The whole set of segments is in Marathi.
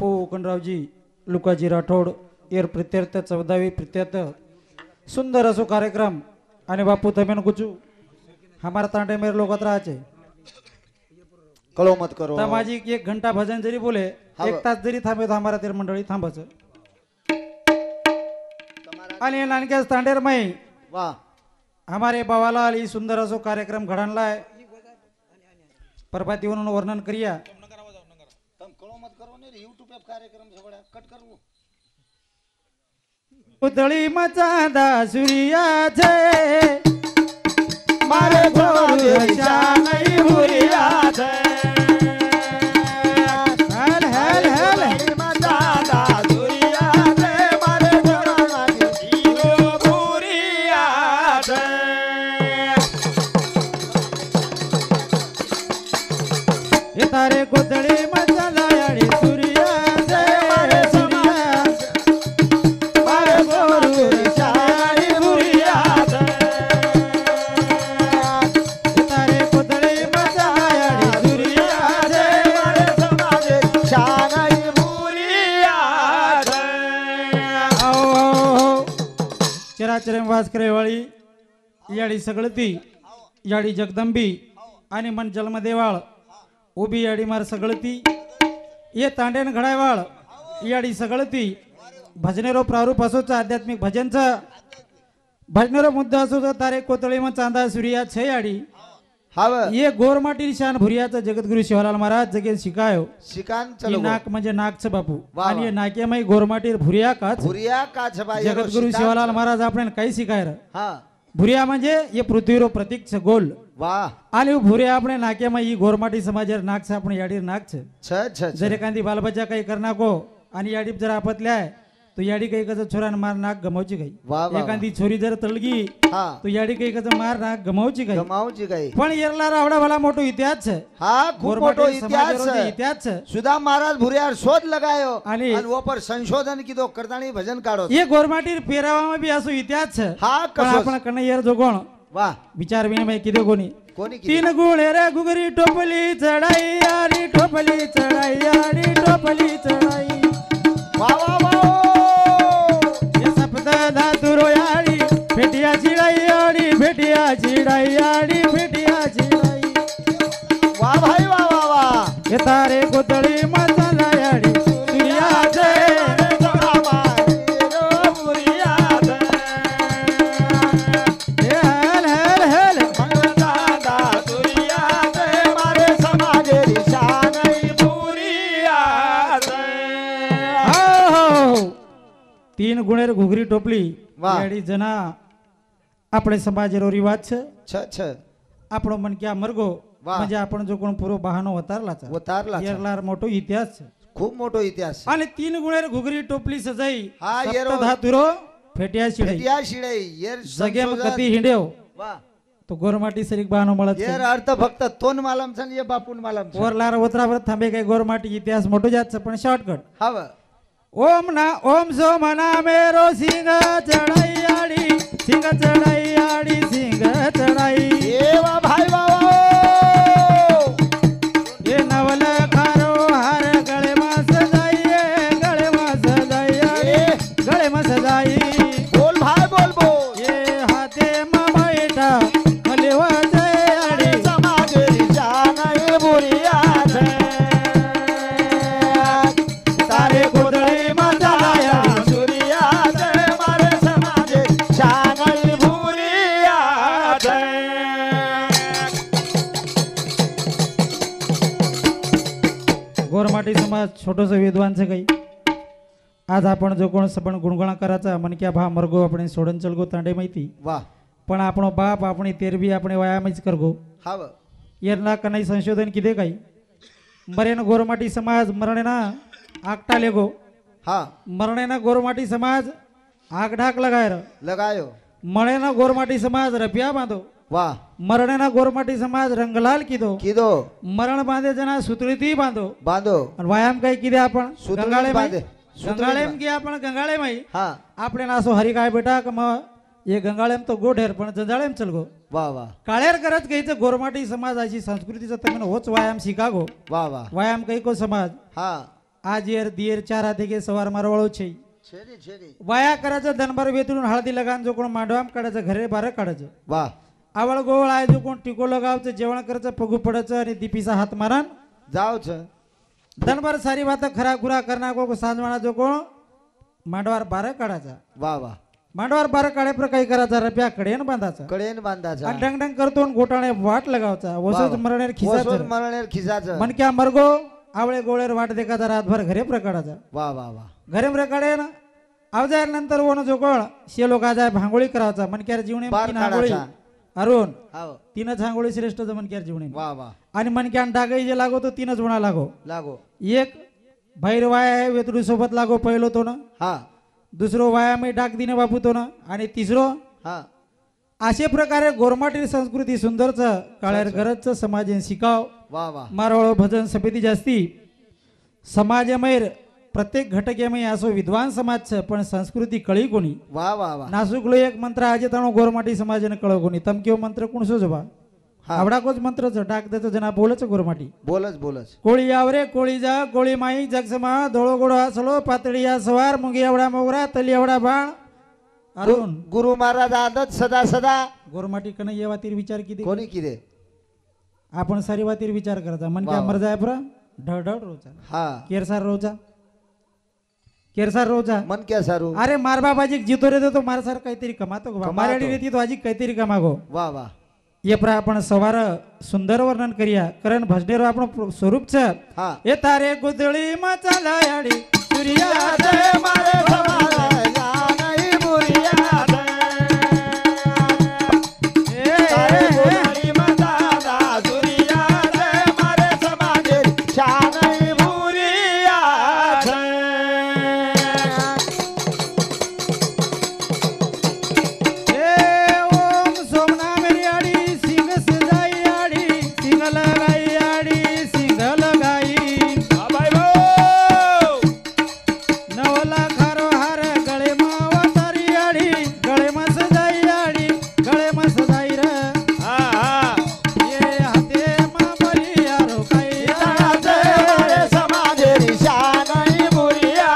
बापू उकनरावजी लुकाजी राठोड एर प्रित्यर्थ 14वी प्रित्यर्थ सुंदर असो कार्यक्रम आणि बापू तमेन कुचू हमारा तांडे मेरे लोग राचे कळो मत करो तमाजी 1 घंटा भजन जरी बोले 1 तास जरी थांबे तो हमारा तेर मंडळी थांबाच आणि नानक्या तांडेर मै वाह हमारे बावालाल ही सुंदर असो कार्यक्रम घडाणलाय प्रभातीवरून वर्णन करिया तम कळो मत करो ने YouTube पे कार्यक्रम सगळा कट करू पुतळी मचांदा सूर्या छे मारे गोरु श्यामई भुरिया छे हेल हेल हेल मचादा सूर्या छे मारे गोरु जीरो भुरिया छे ये तारे पुतळी मचांदा याडी सूर्या छे मारे सूर्या मारे गोरु श्यामई भुरिया छे ये तारे पुतळी मचांदा याडी सूर्या छे मारे समाजे शानाई भुरिया छे चराचरम वास करेवाळी याडी सगळती याडी जगदंबी आणि मन जन्म देवाळ उभी याडी मार सगळती ये तांडेन घडायवाळ याडी सगळती भजनेरो प्रारूप असोच आध्यात्मिक भजनचं भजनेरो मुद्दा असोच तारे कोतळी मग चांदा सूर्या छे याडी हाव ये गोरमाटी शान भुरियाचा जगद्गुरु शिवलाल महाराज जगे शिकायो शिकान ही चलो नाक म्हणजे नाकचं बापू वा आणि नाक्यामाई गोरमाटी भुरिया काच भुरिया का छबाई जगद्गुरु शिवलाल महाराज आपण काही शिकायर हां भुरिया म्हणजे ये पृथ्वीरो प्रतीक छ गोल वाह आणि भुरिया આપણે નાક્યામાં ઈ ગોરમાટી સમાજર નાક છે આપણે યાડી નાક છે छ छ जर एखादी बालबच्चा काही करनाको आणि याडी जर आपतल्या तो याडी काही कसं छोरान मार नाक गमावची काही वाह वाह एखादी छोरी जर तळगी हां तो याडी काही कसं मार नाक गमावची काही गमावची काही पण येरला रावडा भला मोठो इतिहास છે हा खूप मोठो इतिहास समाजरो जे है इतिहास છે सुधा महाराज भुरियार शोध लगायो आणि वो पर संशोधन कीधो करताणी भजन काढो ये गोरमाटी पेरावामा बी असो इतिहास છે हा पण कसो आपण कने येर जो कोण वाह विचार विनिमय किदे कोणी कोणी किती 3 गुळे रे गुगरी टोपली चढाई यारी टोपली चढाई यारी टोपली चढाई वाह वाह वाह ये सप्त धातुरो याडी फेटिया चिडाई याडी फेटिया चिडाई याडी फेटिया चिडाई वाह भाई वाह वाह वाह ये तारे कोतळी मचाला याडी सूर्या छे हे हेल हेल हेल तीन गुणेर घुगरी टोपली वाह. याडी जना આપણે સમાજનો રિવાજ છે छ छ આપણો મન ક્યાં મરગો વાહ. म्हणजे आपण जो कोण पूर्व बहानो वतारलाचा वतारला येरलार मोठो इतिहास છે खूप मोठो इतिहास आणि 3 गुणेर घुगरी टोपली सजाई हा, येरो. धातुरो फेटिया शिडे फेटिया शिडे येर जगेम संशोधन. कती हिंडेव वाह तो गोरमाटी सरीक बहानो મળत येर છે अर्थ फक्त तोन मालम छन ये बापून मालम छन वरलार वत्रावर थांबे काय गोरमाटी इतिहास मोठो जात છે પણ शॉर्टकट हाव ओम ना ओम सो मना मेरो सिंह चढाई सिंह चढाई सिंह चढाई ए वाह भाई वाह वाह ये नवल खारो हार गळे मा सजाई गळे मा सजाई गळे मा सजाई बोल भाई बोल बोल ये हाते मा बैठा हलेवा जयाडी समाजेरी जानाई बुरिया छे तारे कोदळी मचाया सूर्या छे मारे समाजे जानाई बुरिया छे गोरमाटी समाज छोटोसं विद्वान છે काही आज आपण जो कोण सपण गुणगुणा करायचा मनक्या भा मरगो આપણે सोडन चलगो तांडे माहिती वाह पण આપણો બાપ આપણી તેરબી આપણે વયામજ કરગો हाव येरना कनाई संशोधन किदे काही मरेन गोरमाटी समाज मरणेना आगटा लेगो हाँ मरणेना गोरमाटी समाज आग ढाक लगायर लगायो मळेना गोरमाटी समाज रपिया बांधो वाह मरणेना गोरमाटी समाज रंगलाल किदो कीधो मरण बांधे जना सुतळीती बांधो बांधो आणि व्यायाम काही किदे आपण सुतळी गंगाळे बांधे. गंगाळेम की आपण गंगाळे माई हाँ આપણે નાસો હરી काय बेटा કે ये गंगाळेम तो गोढेर पण जंजाळेम चलगो वाह वाह काळेर करत घ्यायचं गोरमाटी समाजाची संस्कृतीचा तुम्ही होच व्यायाम शिकागो वाह वाह व्यायाम काही को समाज हाँ आज एर दिएर चार हाथे के सवार मारवाळो છે છેડી છેડી वाया करायचं दनभर वेतरून हळदी लगान जो कोण मांडवाम काढायचं घरे बाहेर काढायचं વાહ आवळ गोवळ आहे जो कोण टिको लगावचं जेवण करायचं पगू पडायचं आणि दीपीचा हात मारण જાવ છે दनभर सारी बात खरा खुरा करना को सांजवाना जो कोण मांडवार बाहेर काढायचा વાહ वाह मांडवार बाहेर काढेपर काही करायचा रप्या कडेन बांधायचा कडेन बांधाचा आणि डंग डंग करतो आणि घोटाळे वाट लगावचा वसत मरणार वसून खिसाचं मरणार खिसाचं मन क्या मरगो आवळे गोळेर वाट देखाचा रातभर घरे प्रकाराचा वाह वाह वाह घरे प्रकारे ना आवजाय नंतर वन जो कोळ शेलो गाजाय भांगोळी करायचा मनक्यार जीवने बार तीन आंघोळी काढायचा. अरुण हाव तीनच आंघोळी श्रेष्ठ मनक्यार जीवने वाह वाह आणि मनक्यान डागई जे लागो तो तीनच म्हणा लागो लागो एक भैर वाया आहे वेतडू सोबत लागो पहिलो तो ना हा दुसरो वाया मी डाक दिने बापू तो ना आणि तिसरो हा अशे प्रकारे गोरमाटी संस्कृती सुंदरच काळ्यार गरजचं समाजेन शिकाव वाह वाह मारवाळो भजन समिती जास्ती समाजमैर प्रत्येक घटकेमय असो विद्वान समाज छ पण संस्कृती कळी कोणी वाह वाह वाह नासूकलो एक मंत्र आजे ताणो गोरमाटी समाजने कळ कोणी तमक्यो मंत्र कोणसो जोबा हा आवडा कोच मंत्र छ डाक देतो जना बोलच गोरमाटी बोलच बोलच कोळी आवरे कोळी जा कोळी माई जगसमा धोळो गोडो असलो पातळी या सवार मुंगी एवढा मोगरा तली एवढा बाण अरुण गुरु महाराज आदत सदा सदा गोरमाटी कन येवातीर विचार किती कोणी किरे आपण सारी वातीर विचार करायचा मन क्या वा. मर जाय पुरा ढळढळ रोचा हा केरसार रोचा केरसार रोचा मन क्या सारू अरे मारबा बाजी जितो रे तो मार सार काहीतरी कमातो गो कमातो. माराडी रेती तो आजी काहीतरी कमागो वाह वाह ये प्रा आपण सवार सुंदर वर्णन करिया कारण भजनेरो आपण स्वरूप छ हा ए तारे गुदळी मचाला याडी सूर्या जय मारे समाज नाही बुरिया तारे बोलाडी मदादा दुरिया जय मारे समाज शानई बुरिया ओम सोमना मेरी आडी सिंग सजाई आडी सिंग लगाई आडी सिंग लगाई बाय भाऊ नवला खारो हार गळे मावा तारी आडी गळे मा सजाई आडी गळे मा सजाई रे हा हा ये हाते मा बली यारो काही जय मारे समाज शानई बुरिया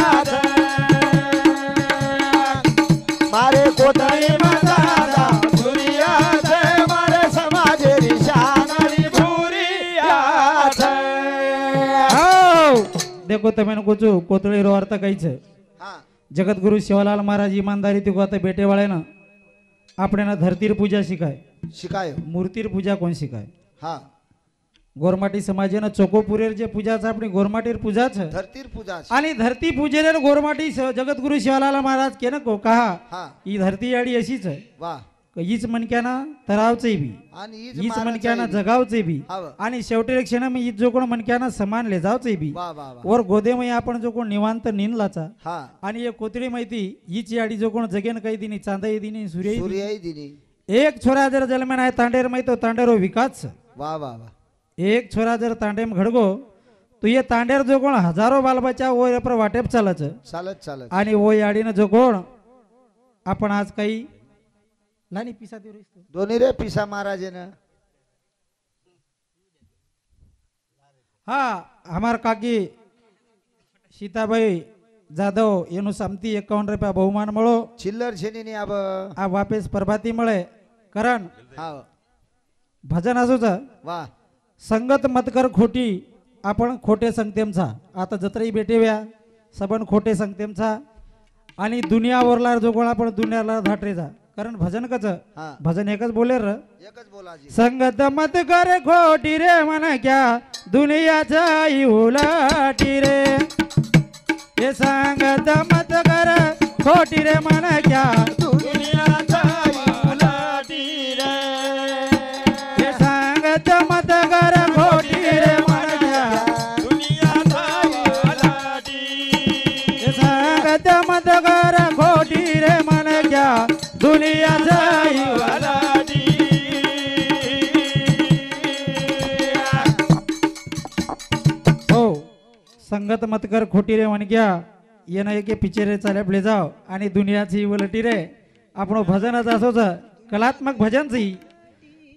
मारे कोतळी मदादा दुरिया जय मारे समाज शानई बुरिया आओ देखो तमेन कोचू कोतळी रो अर्थ काहीच हा जगतगुरु शिवलाल महाराज ईमानदारी तिको आता बेटे वाळे ना આપણે ધરતીર પૂજા શીખાય शिकायो મૂર્તિર પૂજા કોણ શીખાય हा गोरमाटी समाजेनं चोकोपुरेर जे पूजा છે આપણી गोरमाटीर पूजा છે धरतीर पूजा आणि धरती पूजेर गोरमाटी जगतगुरु शिवलाल महाराज के नको कहा हा ही धरती याडी अशीच आहे वा हीच मनक्याना तरावचे बी आणि हीच मनक्याना जगावचे बी हाव. आणि शेवटी क्षण मी हीच जो कोण मनक्याना समान लेजावचे बी वा वा वा वर गोदेमय आपण जो कोण निवांत निनलाचा हा आणि एक कोतडी माहिती हीच याडी जो कोण जगेन काही दिनी चांदाई दिनी सूर्य सूर्यई दिनी एक छोरा जर जन्मेन आहे तांडेर माहिती तांडेरो विकास वा वा वा एक छोरा जर तांडेम घडगो तो ये तांडेर जो कोण हजारो बालबच्चा वो पर वाटेप चालच चालत चालत आणि वो याडीनं जो कोण आपण आज काही लानी पिसा देऊ रे दोन्ही रे पिसा महाराजेनं हाँ हमार काकी सीताबाई जाधव એનું સામતી 51 રૂપિયા બહુમાન મળો चिल्लर छेनी अब આ વાપસ પ્રભાતી મળે કરણ हा ભજન असो છે वा संगत मत कर खोटी आपण खोटे संगतेमचा आता जत्रही भेटेव्या सबन खोटे संगतेमचा आणि दुनियावरला जो कोण आपण दुनियाला धाटरेचा कारण भजन कच हा भजन एकच बोले र एकच बोलाजी संगत मत कर खोटी रे मन क्या दुनियाचा उलाटी रे हे संगत मत कर खोटी रे मन क्या दुनियाचा उलाटी रे हे संगत मत कर खोटी रे मन क्या दुनियाचा उलाटी हे संगत मत कर खोटी रे मन क्या दुनियाचा उलाटी हो संगत मत कर खोटी रे मन क्या ये ना एके पिचेरे चाले प्ले जाव आणि दुनियाची उलटी रे आपण भजनच असोच कलात्मक भजनची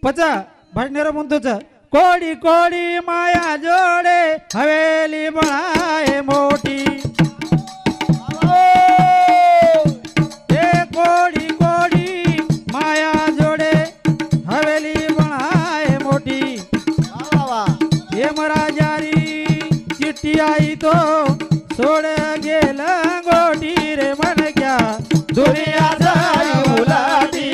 पचा भजनेरो म्हणतोच કોડી કોડી માયા જોડે હવેલી બનાય મોટી એ કોડી કોડી માયા જોડે હવેલી બનાય મોટી એમ રાજારી ચિઠ્ઠી આઈ તો છોડ ગેલ ગોટી રે મન ક્યાં દુનિયા જાય ઉલાટી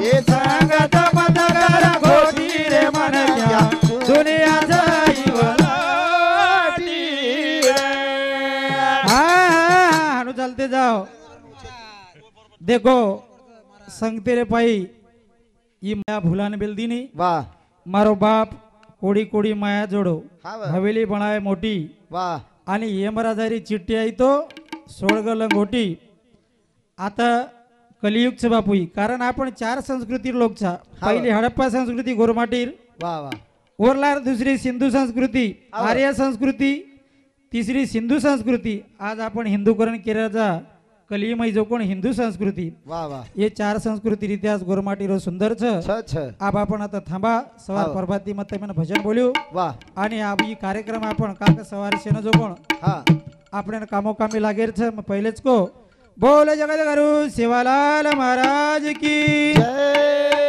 એ સંગત મત કર ગોટી રે મન ક્યાં દુનિયા જાય ઉલાટી हाँ चलते जाओ देखो संग तेरे पाई ये माया भूलाने बेलदी नहीं वाह मारो बाप कोडी कोडी माया जोडो हा वा. हवेली बनाय मोठी वाह आणि यमराजारी चिठ्ठी आई तो सोडग लंगोटी आता कलियुगच बापूई कारण आपण 4 संस्कृती लोकचा पहिली हडप्पा संस्कृती गोरमाटीर वाह वाह ओरलार दुसरी सिंधू संस्कृती हा. आर्य संस्कृती तिसरी सिंधू संस्कृती आज आपण हिंदूकरण केल्याचा कलियुगमय जो कोण हिंदू संस्कृती वाह वाह ये 4 संस्कृती इतिहास गोरमाटीरो सुंदर छ छ छ आप आपण आता थांबा सवार हा. प्रभाती मत मन भजन बोल्यो वाह आणि अब ही कार्यक्रम आपण काका सवार शेन जो कोण हाँ આપણે કામોકામી લાગેર છે પહેલે જ કો બોલ જગત ગુરુ સેવાલાલ મહારાજ કી जय